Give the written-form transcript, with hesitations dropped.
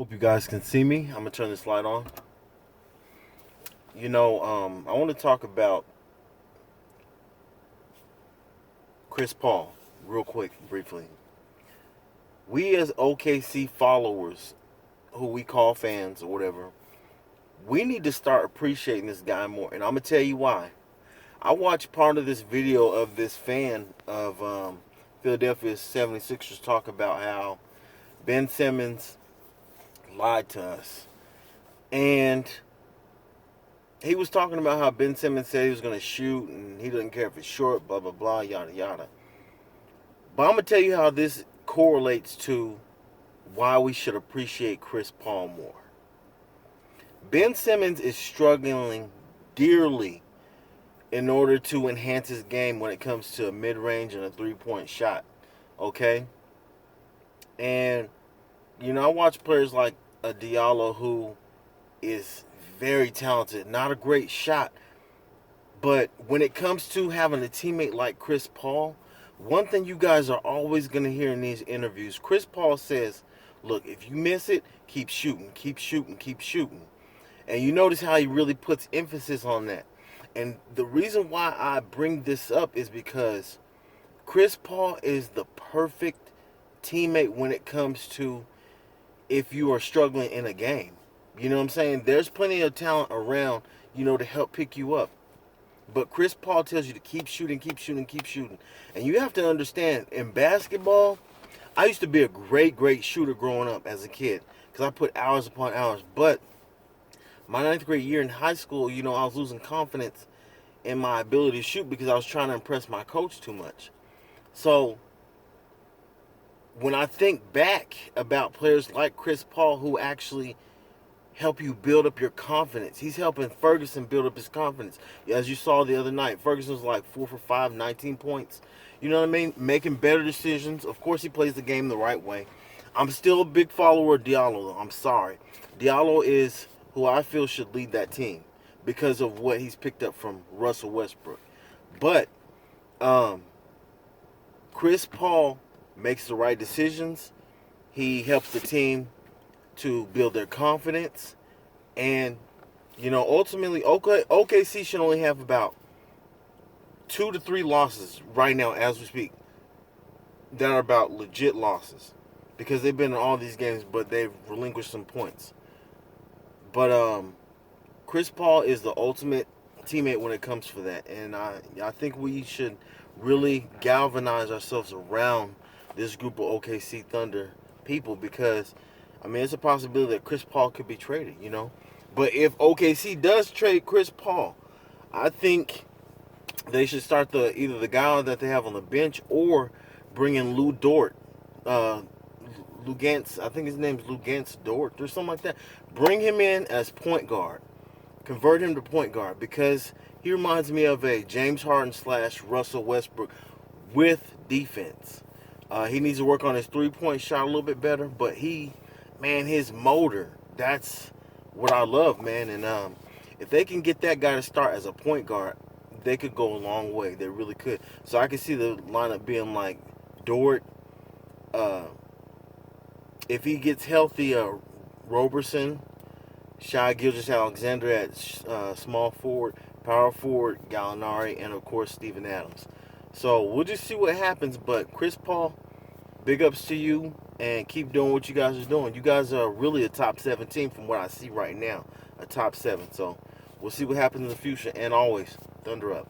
Hope you guys can see me. I'm gonna turn this light on. I want to talk about Chris Paul real quick, briefly. We as OKC followers, who we call fans or whatever, we need to start appreciating this guy more. And I'm gonna tell you why. I watched part of this video of this fan of Philadelphia 76ers talk about how Ben Simmons lied to us. And he was talking about how Ben Simmons said he was going to shoot and he doesn't care if it's short, blah, blah, blah, yada, yada. But I'm going to tell you how this correlates to why we should appreciate Chris Paul more. Ben Simmons is struggling dearly in order to enhance his game when it comes to a mid-range and a three-point shot. Okay? And, I watch players like a Diallo who is very talented, not a great shot. But when it comes to having a teammate like Chris Paul, one thing you guys are always going to hear in these interviews, Chris Paul says, look, if you miss it, keep shooting, keep shooting, keep shooting. And you notice how he really puts emphasis on that. And the reason why I bring this up is because Chris Paul is the perfect teammate when it comes to if you are struggling in a game. You know what I'm saying? There's plenty of talent around, to help pick you up. But Chris Paul tells you to keep shooting, keep shooting, keep shooting. And you have to understand, in basketball, I used to be a great, great shooter growing up as a kid because I put hours upon hours. But my ninth grade year in high school, I was losing confidence in my ability to shoot because I was trying to impress my coach too much. So when I think back about players like Chris Paul who actually help you build up your confidence. He's helping Ferguson build up his confidence. As you saw the other night, Ferguson was like 4 for 5, 19 points. You know what I mean? Making better decisions. Of course, he plays the game the right way. I'm still a big follower of Diallo, though. I'm sorry. Diallo is who I feel should lead that team because of what he's picked up from Russell Westbrook. But Chris Paul makes the right decisions. He helps the team to build their confidence. And, ultimately, OKC should only have about 2 to 3 losses right now as we speak that are about legit losses because they've been in all these games, but they've relinquished some points. But Chris Paul is the ultimate teammate when it comes for that. And I think we should really galvanize ourselves around this group of OKC Thunder people because it's a possibility that Chris Paul could be traded, But if OKC does trade Chris Paul, I think they should start either the guy that they have on the bench or bring in Lou Dort. Lugance, I think his name's Lugance Dort or something like that. Bring him in as point guard. Convert him to point guard because he reminds me of a James Harden / Russell Westbrook with defense. He needs to work on his three-point shot a little bit better, but his motor, that's what I love, man. And if they can get that guy to start as a point guard, they could go a long way. They really could. So I can see the lineup being like Dort. If he gets healthy, Roberson, Shai Gilgeous-Alexander at small forward, power forward, Gallinari, and of course Steven Adams. So we'll just see what happens. But Chris Paul, big ups to you, and keep doing what you guys are doing. You guys are really a top 7 team from what I see right now, a top 7. So we'll see what happens in the future. And always, Thunder up.